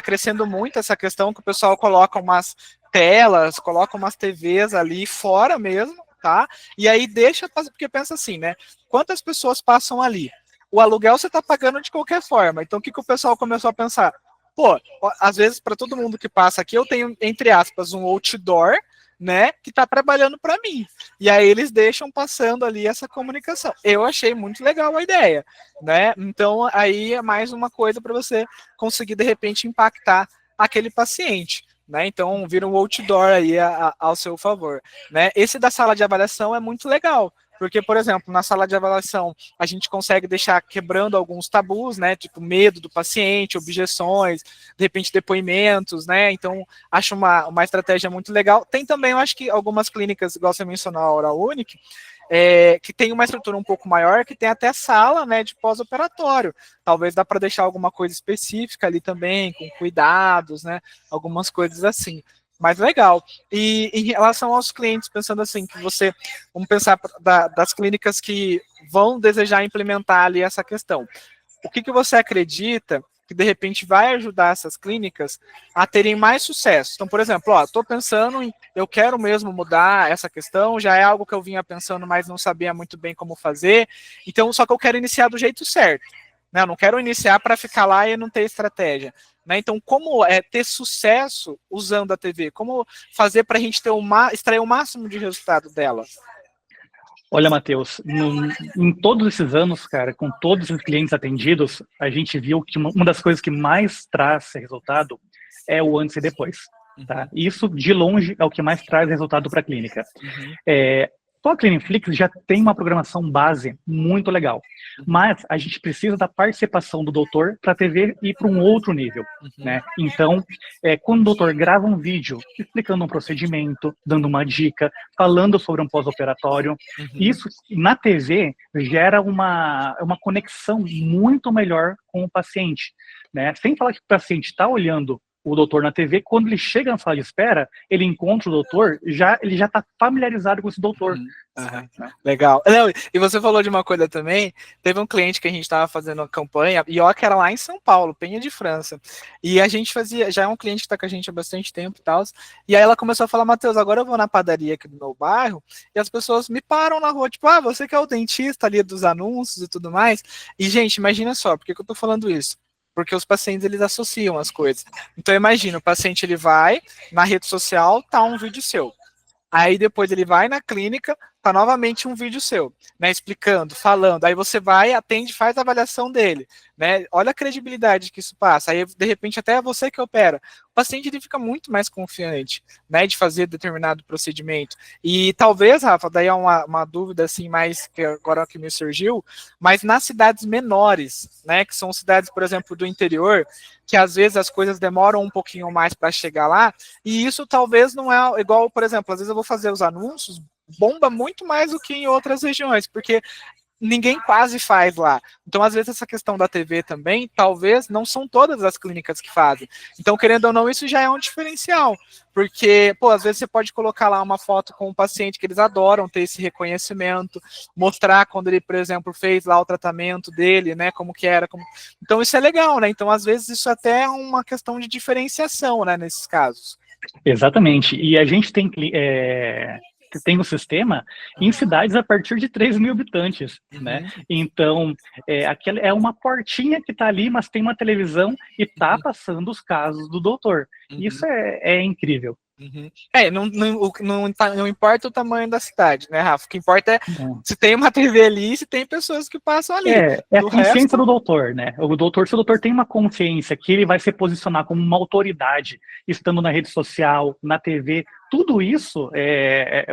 crescendo muito essa questão que o pessoal coloca umas telas, coloca umas TVs ali fora mesmo, tá? E aí deixa, porque pensa assim, né? Quantas pessoas passam ali? O aluguel você está pagando de qualquer forma. Então, o que o pessoal começou a pensar? Pô, às vezes, para todo mundo que passa aqui, eu tenho, entre aspas, um outdoor, né, que está trabalhando para mim. E aí eles deixam passando ali essa comunicação. Eu achei muito legal a ideia, né? Então aí é mais uma coisa para você conseguir de repente impactar aquele paciente, né? Então vira um outdoor aí ao seu favor, né? Esse da sala de avaliação é muito legal, porque, por exemplo, na sala de avaliação, a gente consegue deixar quebrando alguns tabus, né, tipo medo do paciente, objeções, de repente depoimentos, né, então acho uma estratégia muito legal. Tem também, eu acho que algumas clínicas, igual você mencionou, a Oral Unique, que tem uma estrutura um pouco maior, que tem até sala, né, de pós-operatório. Talvez dá para deixar alguma coisa específica ali também, com cuidados, né, algumas coisas assim. Mas legal. E em relação aos clientes, pensando assim, que você, vamos pensar das clínicas que vão desejar implementar ali essa questão. O que você acredita que de repente vai ajudar essas clínicas a terem mais sucesso? Então, por exemplo, estou pensando em, eu quero mesmo mudar essa questão, já é algo que eu vinha pensando, mas não sabia muito bem como fazer, então só que eu quero iniciar do jeito certo, né? Eu não quero iniciar para ficar lá e não ter estratégia, né? Então, como ter sucesso usando a TV? Como fazer para a gente ter extrair o máximo de resultado dela? Olha, Matheus, em todos esses anos, cara, com todos os clientes atendidos, a gente viu que uma das coisas que mais traz resultado é o antes e depois. Tá? Isso, de longe, é o que mais traz resultado para a clínica. Só a Cliniflix já tem uma programação base muito legal, mas a gente precisa da participação do doutor para a TV ir para um outro nível, né? Então, quando o doutor grava um vídeo explicando um procedimento, dando uma dica, falando sobre um pós-operatório, isso na TV gera uma conexão muito melhor com o paciente, né? Sem falar que o paciente está olhando o doutor na TV, quando ele chega na sala de espera, ele encontra o doutor, ele já está familiarizado com esse doutor. Legal. Não, e você falou de uma coisa também, teve um cliente que a gente estava fazendo uma campanha, e ó, que era lá em São Paulo, Penha de França, e a gente fazia, já é um cliente que está com a gente há bastante tempo e tal, e aí ela começou a falar, Matheus, agora eu vou na padaria aqui do meu bairro, e as pessoas me param na rua, tipo, você que é o dentista ali dos anúncios e tudo mais, e gente, imagina só, por que eu tô falando isso? Porque os pacientes, eles associam as coisas. Então, imagina, o paciente, ele vai na rede social, tá um vídeo seu. Aí, depois, ele vai na clínica, tá novamente um vídeo seu, né, explicando, falando. Aí, você vai, atende, faz a avaliação dele, né? Olha a credibilidade que isso passa. Aí, de repente, até é você que opera. O paciente, ele fica muito mais confiante, né, de fazer determinado procedimento. E talvez, Rafa, daí é uma dúvida, assim, mais que agora que me surgiu, mas nas cidades menores, né, que são cidades, por exemplo, do interior, que às vezes as coisas demoram um pouquinho mais para chegar lá, e isso talvez não é igual, por exemplo, às vezes eu vou fazer os anúncios, bomba muito mais do que em outras regiões, porque ninguém quase faz lá. Então, às vezes, essa questão da TV também, talvez não são todas as clínicas que fazem. Então, querendo ou não, isso já é um diferencial. Porque, às vezes você pode colocar lá uma foto com um paciente que eles adoram ter esse reconhecimento, mostrar quando ele, por exemplo, fez lá o tratamento dele, né, como que era. Então, isso é legal, né? Então, às vezes, isso até é uma questão de diferenciação, né, nesses casos. Exatamente. E a gente tem um sistema em cidades a partir de 3.000 habitantes, né? Então, aquela é uma portinha que está ali, mas tem uma televisão e está passando os casos do doutor. Isso é incrível. Não importa o tamanho da cidade, né, Rafa? O que importa é se tem uma TV ali e se tem pessoas que passam ali. É a consciência do doutor, né? Se o doutor tem uma consciência que ele vai se posicionar como uma autoridade, estando na rede social, na TV, tudo isso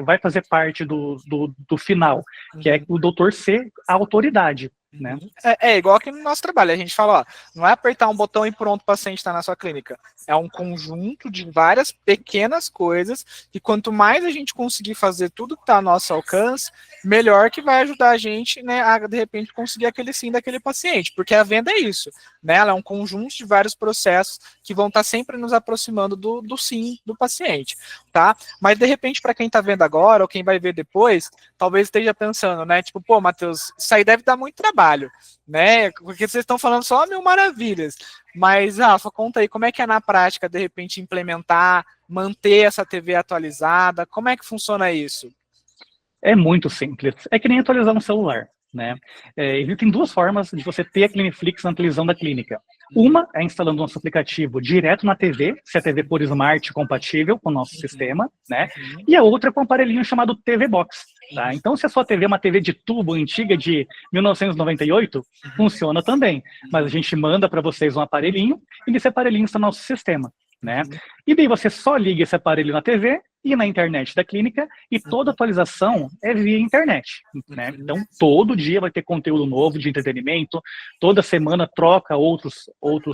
vai fazer parte do final, que é o doutor ser a autoridade. Né? É igual aqui no nosso trabalho, a gente fala, não é apertar um botão e pronto, o paciente está na sua clínica. É um conjunto de várias pequenas coisas, e quanto mais a gente conseguir fazer tudo que está ao nosso alcance, melhor que vai ajudar a gente, né, a de repente conseguir aquele sim daquele paciente, porque a venda é isso, né? Ela é um conjunto de vários processos que vão estar sempre nos aproximando do sim do paciente, tá? Mas de repente, para quem está vendo agora, ou quem vai ver depois, talvez esteja pensando, né, tipo, Matheus, isso aí deve dar muito trabalho, né? Porque vocês estão falando só mil maravilhas. Mas, Rafa, conta aí, como é que é na prática, de repente, implementar, manter essa TV atualizada? Como é que funciona isso? É muito simples. É que nem atualizar um celular, né? Existem duas formas de você ter a Cliniflix na televisão da clínica. Uma é instalando nosso aplicativo direto na TV, se a TV por Smart compatível com o nosso sistema, né? E a outra é com um aparelhinho chamado TV Box. Tá? Então, se a sua TV é uma TV de tubo antiga de 1998, funciona também. Mas a gente manda para vocês um aparelhinho e nesse aparelhinho está o nosso sistema. Né? E daí você só liga esse aparelho na TV e na internet da clínica, e toda atualização é via internet, né? Então, todo dia vai ter conteúdo novo de entretenimento, toda semana troca outros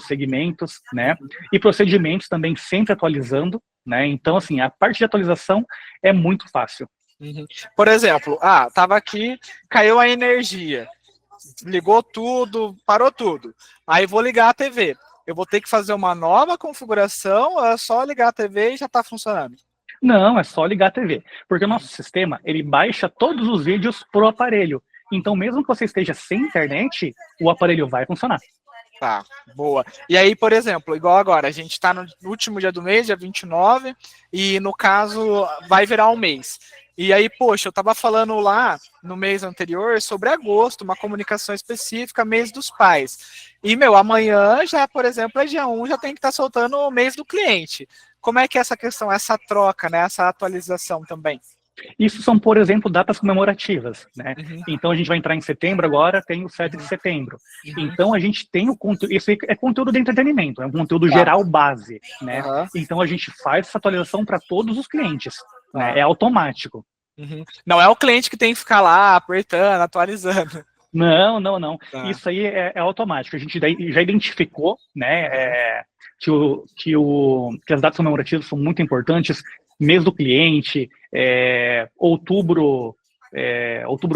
segmentos, né? E procedimentos também sempre atualizando, né? Então, assim, a parte de atualização é muito fácil. Por exemplo, tava aqui, caiu a energia, ligou tudo, parou tudo. Aí vou ligar a TV. Eu vou ter que fazer uma nova configuração, ou é só ligar a TV e já está funcionando? Não, é só ligar a TV, porque o nosso sistema, ele baixa todos os vídeos pro aparelho. Então, mesmo que você esteja sem internet, o aparelho vai funcionar. Tá, boa. E aí, por exemplo, igual agora, a gente está no último dia do mês, dia 29, e no caso vai virar um mês. E aí, poxa, eu estava falando lá no mês anterior sobre agosto, uma comunicação específica, mês dos pais. E, amanhã já, por exemplo, é dia 1, já tem que estar soltando o mês do cliente. Como é que é essa questão, essa troca, né, essa atualização também? Isso são, por exemplo, datas comemorativas, né? Então a gente vai entrar em setembro agora, tem o 7 de setembro. Então a gente tem o conteúdo, isso é conteúdo de entretenimento, é um conteúdo geral base, né? Então a gente faz essa atualização para todos os clientes, né? É automático. Não é o cliente que tem que ficar lá apertando, atualizando. Não. Isso aí é automático. A gente já identificou, né, que as datas comemorativas são muito importantes. Mês do cliente, outubro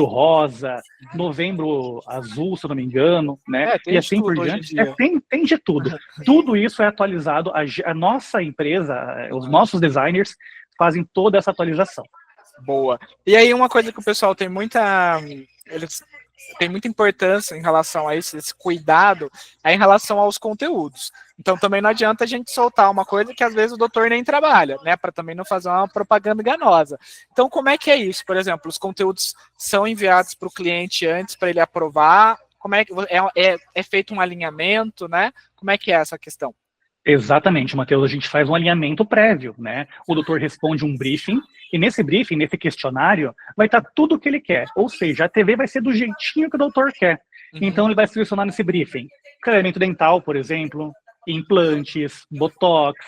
rosa, novembro azul, se eu não me engano, né? E assim por diante. Tem de tudo. Tudo isso é atualizado. A nossa empresa, os nossos designers fazem toda essa atualização. Boa. E aí uma coisa que o pessoal tem muita importância em relação a isso, esse cuidado, é em relação aos conteúdos. Então também não adianta a gente soltar uma coisa que às vezes o doutor nem trabalha, né, para também não fazer uma propaganda enganosa. Então como é que é isso? Por exemplo, os conteúdos são enviados para o cliente antes para ele aprovar? Como é que é feito um alinhamento, né? Como é que é essa questão? Exatamente, Matheus, a gente faz um alinhamento prévio, né? O doutor responde um briefing, e nesse briefing, nesse questionário, vai estar tudo o que ele quer. Ou seja, a TV vai ser do jeitinho que o doutor quer. Então ele vai selecionar nesse briefing clareamento dental, por exemplo, implantes, botox,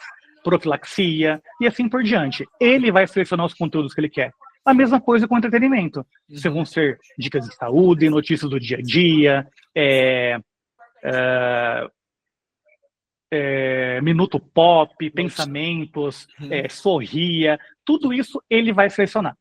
profilaxia, e assim por diante. Ele vai selecionar os conteúdos que ele quer. A mesma coisa com entretenimento. Se vão ser dicas de saúde, notícias do dia a dia, minuto pop, pensamentos, sorria, tudo isso ele vai selecionar.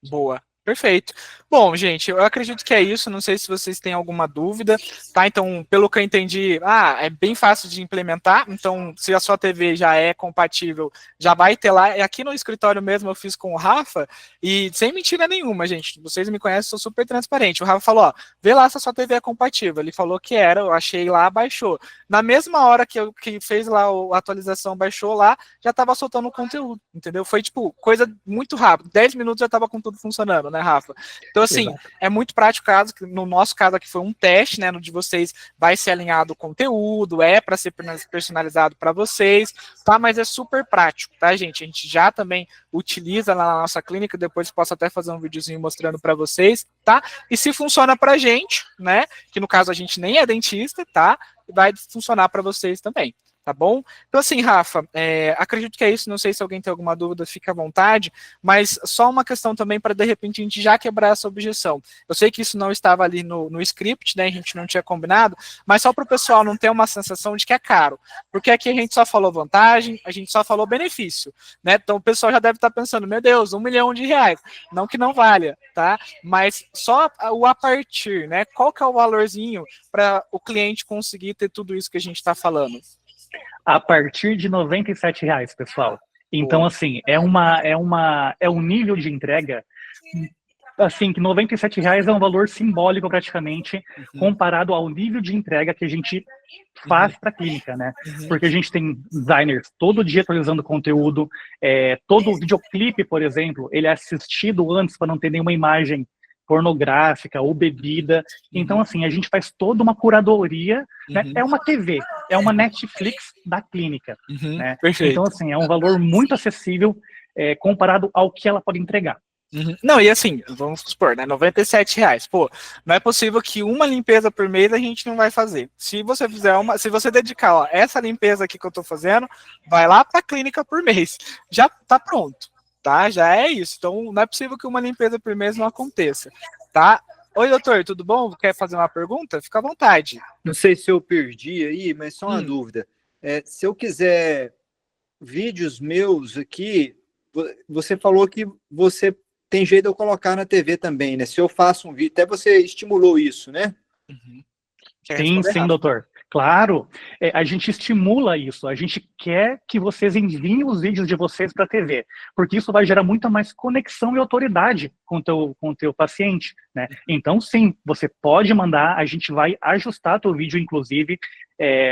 Boa, perfeito. Bom, gente, eu acredito que é isso, não sei se vocês têm alguma dúvida, tá? Então, pelo que eu entendi, é bem fácil de implementar, então, se a sua TV já é compatível, já vai ter lá, e aqui no escritório mesmo eu fiz com o Rafa, e sem mentira nenhuma, gente, vocês me conhecem, sou super transparente, o Rafa falou, vê lá se a sua TV é compatível, ele falou que era, eu achei lá, baixou. Na mesma hora que fez lá a atualização, baixou lá, já estava soltando o conteúdo, entendeu? Foi, tipo, coisa muito rápida, 10 minutos já estava com tudo funcionando, né, Rafa? Então, assim, é muito prático, no nosso caso aqui foi um teste, né, no de vocês vai ser alinhado o conteúdo, para ser personalizado para vocês, tá, mas é super prático, tá, gente? A gente já também utiliza lá na nossa clínica, depois posso até fazer um videozinho mostrando para vocês, tá? E se funciona pra gente, né, que no caso a gente nem é dentista, tá? Vai funcionar para vocês também. Tá bom? Então, assim, Rafa, acredito que é isso. Não sei se alguém tem alguma dúvida, fica à vontade. Mas só uma questão também para, de repente, a gente já quebrar essa objeção. Eu sei que isso não estava ali no script, né? A gente não tinha combinado, mas só para o pessoal não ter uma sensação de que é caro. Porque aqui a gente só falou vantagem, a gente só falou benefício, né? Então, o pessoal já deve estar pensando, meu Deus, R$1 milhão. Não que não valha, tá? Mas só o a partir, né? Qual que é o valorzinho para o cliente conseguir ter tudo isso que a gente está falando? A partir de R$97, pessoal. Então, assim, é um nível de entrega, assim, que R$97 é um valor simbólico praticamente, comparado ao nível de entrega que a gente faz para a clínica, né? Porque a gente tem designers todo dia atualizando conteúdo, todo videoclipe, por exemplo, ele é assistido antes para não ter nenhuma imagem pornográfica ou bebida. Então, assim, a gente faz toda uma curadoria, né? É uma TV, é uma Netflix da clínica, né? Então, assim, é um valor muito acessível comparado ao que ela pode entregar. Não, e assim, vamos supor, né, R$97, pô, não é possível que uma limpeza por mês a gente não vai fazer. Se você fizer se você dedicar, ó, essa limpeza aqui que eu tô fazendo, vai lá pra clínica por mês, já tá pronto. tá? Já é isso. Então, não é possível que uma limpeza por mês não aconteça, tá? Oi, doutor, tudo bom? Quer fazer uma pergunta? Fica à vontade. Não sei se eu perdi aí, mas só uma dúvida. Se eu quiser vídeos meus aqui, você falou que você tem jeito de eu colocar na TV também, né? Se eu faço um vídeo, até você estimulou isso, né? Uhum. Sim, doutor. Claro, a gente estimula isso, a gente quer que vocês enviem os vídeos de vocês para a TV, porque isso vai gerar muita mais conexão e autoridade com o teu paciente, né? Então, sim, você pode mandar, a gente vai ajustar teu vídeo, inclusive,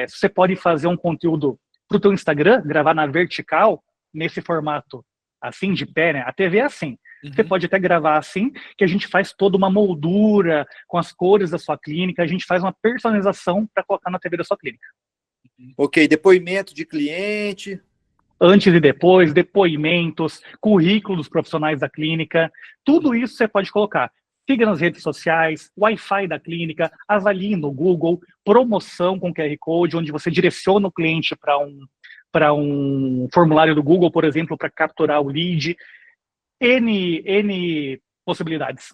você pode fazer um conteúdo para o teu Instagram, gravar na vertical, nesse formato assim, de pé, né? A TV é assim. Você pode até gravar assim, que a gente faz toda uma moldura com as cores da sua clínica, a gente faz uma personalização para colocar na TV da sua clínica. Ok, depoimento de cliente. Antes e depois, depoimentos, currículo dos profissionais da clínica, tudo isso você pode colocar. Siga nas redes sociais, Wi-Fi da clínica, avalie no Google, promoção com QR Code, onde você direciona o cliente para um formulário do Google, por exemplo, para capturar o lead. N possibilidades.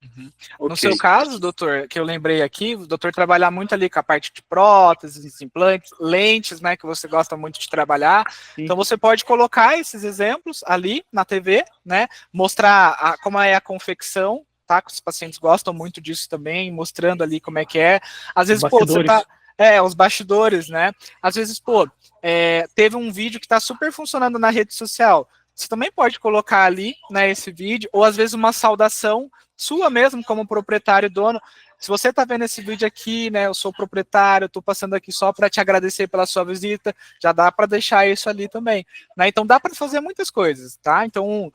Okay. No seu caso, doutor, que eu lembrei aqui, o doutor trabalhar muito ali com a parte de próteses, implantes, lentes, né, que você gosta muito de trabalhar. Sim. Então você pode colocar esses exemplos ali na TV, né, mostrar como é a confecção, tá, que os pacientes gostam muito disso também, mostrando ali como é que é. Às vezes, pô, você tá... os bastidores, né? Às vezes, pô, teve um vídeo que tá super funcionando na rede social. Você também pode colocar ali, né, esse vídeo, ou às vezes uma saudação sua mesmo, como proprietário e dono. Se você está vendo esse vídeo aqui, né, eu sou proprietário, estou passando aqui só para te agradecer pela sua visita, já dá para deixar isso ali também, né? Então dá para fazer muitas coisas, tá? Então,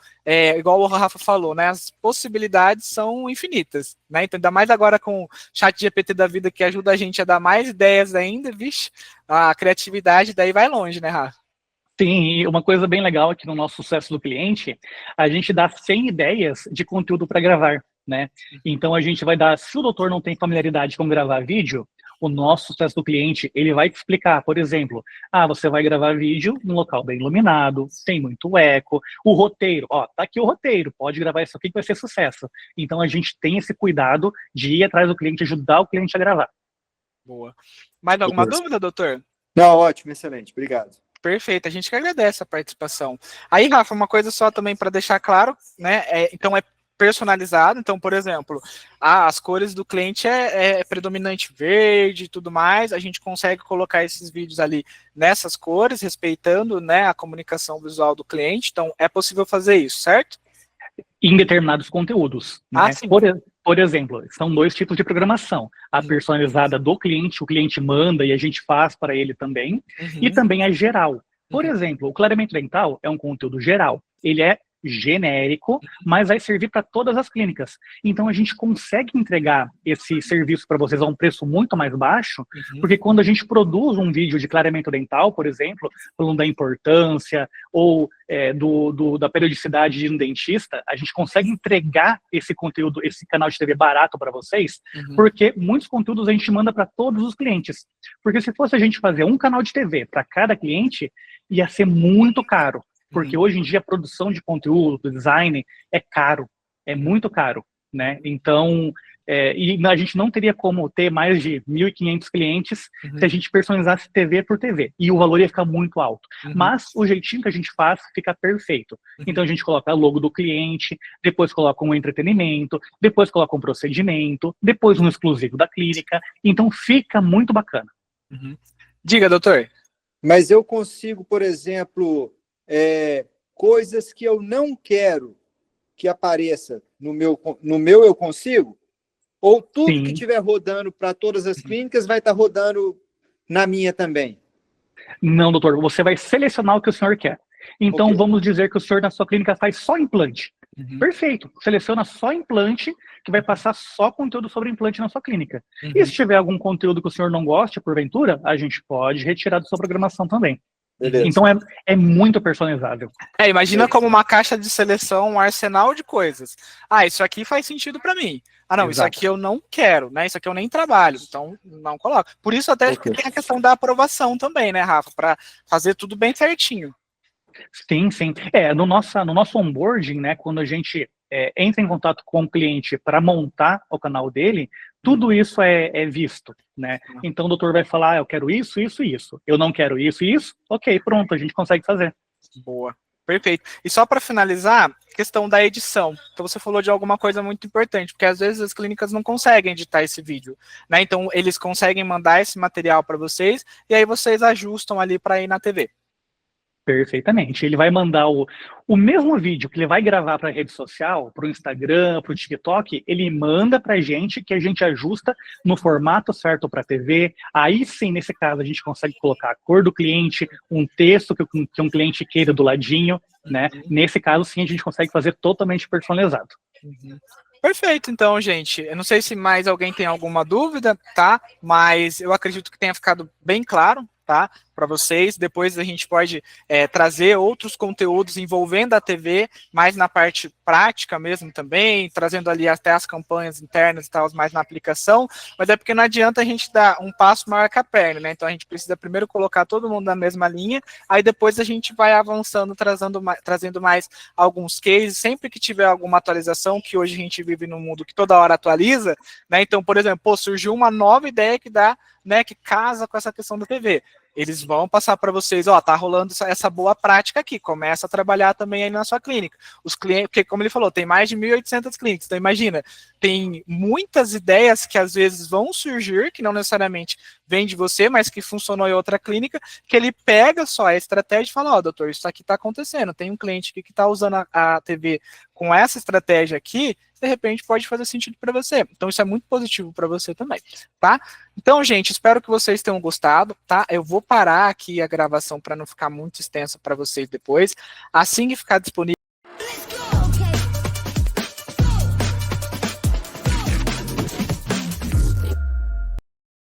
igual o Rafa falou, né, as possibilidades são infinitas, né? Então, ainda mais agora com o ChatGPT da vida, que ajuda a gente a dar mais ideias ainda, vixe, a criatividade daí vai longe, né, Rafa? Sim, e uma coisa bem legal aqui no nosso sucesso do cliente, a gente dá 100 ideias de conteúdo para gravar, né? Então a gente vai dar, se o doutor não tem familiaridade com gravar vídeo, o nosso sucesso do cliente, ele vai te explicar, por exemplo, você vai gravar vídeo num local bem iluminado, sem muito eco, o roteiro, tá aqui o roteiro, pode gravar isso aqui que vai ser sucesso. Então a gente tem esse cuidado de ir atrás do cliente, ajudar o cliente a gravar. Boa. Mais alguma dúvida, doutor? Não, ótimo, excelente, obrigado. Perfeito, a gente que agradece a participação. Aí, Rafa, uma coisa só também para deixar claro, né? Então é personalizado. Então, por exemplo, as cores do cliente é predominante verde e tudo mais. A gente consegue colocar esses vídeos ali nessas cores, respeitando, né, a comunicação visual do cliente. Então, é possível fazer isso, certo? Em determinados conteúdos. Né? Sim. Por exemplo, são 2 tipos de programação. A personalizada do cliente, o cliente manda e a gente faz para ele também. E também a geral. Por exemplo, o clareamento dental é um conteúdo geral. Ele é genérico, mas vai servir para todas as clínicas. Então a gente consegue entregar esse serviço para vocês a um preço muito mais baixo, porque quando a gente produz um vídeo de clareamento dental, por exemplo, falando da importância ou da periodicidade de um dentista, a gente consegue entregar esse conteúdo, esse canal de TV barato para vocês, porque muitos conteúdos a gente manda para todos os clientes. Porque se fosse a gente fazer um canal de TV para cada cliente, ia ser muito caro. Porque hoje em dia a produção de conteúdo, design, é caro, é muito caro, né? Então, e a gente não teria como ter mais de 1.500 clientes se a gente personalizasse TV por TV, e o valor ia ficar muito alto. Mas o jeitinho que a gente faz fica perfeito. Então a gente coloca o logo do cliente, depois coloca um entretenimento, depois coloca um procedimento, depois um exclusivo da clínica, então fica muito bacana. Diga, doutor. Mas eu consigo, por exemplo... coisas que eu não quero que apareça no meu eu consigo? Ou tudo que estiver rodando para todas as clínicas vai estar rodando na minha também? Não, doutor, você vai selecionar o que o senhor quer. Então, vamos dizer que o senhor na sua clínica faz só implante. Perfeito, seleciona só implante, que vai passar só conteúdo sobre implante na sua clínica. E se tiver algum conteúdo que o senhor não goste, porventura, a gente pode retirar da sua programação também. Beleza. Então é muito personalizável. Imagina como uma caixa de seleção, um arsenal de coisas. Isso aqui faz sentido para mim. Não, isso aqui eu não quero, né? Isso aqui eu nem trabalho, então não coloco. Por isso até tem a questão da aprovação também, né, Rafa? Para fazer tudo bem certinho. Sim, sim. No nosso onboarding, né, quando a gente entra em contato com o cliente para montar o canal dele, tudo isso é visto, né? Então o doutor vai falar, eu quero isso, isso e isso. Eu não quero isso e isso. Ok, pronto, a gente consegue fazer. Boa. Perfeito. E só para finalizar, questão da edição. Então você falou de alguma coisa muito importante, porque às vezes as clínicas não conseguem editar esse vídeo, né? Então eles conseguem mandar esse material para vocês e aí vocês ajustam ali para ir na TV. Perfeitamente. Ele vai mandar o mesmo vídeo que ele vai gravar para a rede social, para o Instagram, para o TikTok, ele manda para a gente, que a gente ajusta no formato certo para a TV. Aí sim, nesse caso, a gente consegue colocar a cor do cliente, um texto que um cliente queira do ladinho, né? Nesse caso, sim, a gente consegue fazer totalmente personalizado. Perfeito, então, gente. Eu não sei se mais alguém tem alguma dúvida, tá? Mas eu acredito que tenha ficado bem claro, tá? Para vocês. Depois a gente pode trazer outros conteúdos envolvendo a TV, mais na parte prática mesmo também, trazendo ali até as campanhas internas e tal, mais na aplicação. Mas é porque não adianta a gente dar um passo maior que a perna, né? Então a gente precisa primeiro colocar todo mundo na mesma linha, aí depois a gente vai avançando, trazendo mais alguns cases, sempre que tiver alguma atualização, que hoje a gente vive num mundo que toda hora atualiza, né? Então, por exemplo, surgiu uma nova ideia que dá, né, que casa com essa questão da TV. Eles vão passar para vocês, ó, tá rolando essa boa prática aqui, começa a trabalhar também aí na sua clínica. Os clientes, porque como ele falou, tem mais de 1.800 clínicas, então imagina, tem muitas ideias que às vezes vão surgir, que não necessariamente vem de você, mas que funcionou em outra clínica, que ele pega só a estratégia e fala, ó, doutor, isso aqui tá acontecendo, tem um cliente aqui que tá usando a TV com essa estratégia aqui, de repente pode fazer sentido para você. Então isso é muito positivo para você também, tá? Então, gente, espero que vocês tenham gostado, tá? Eu vou parar aqui a gravação para não ficar muito extensa para vocês depois. Assim que ficar disponível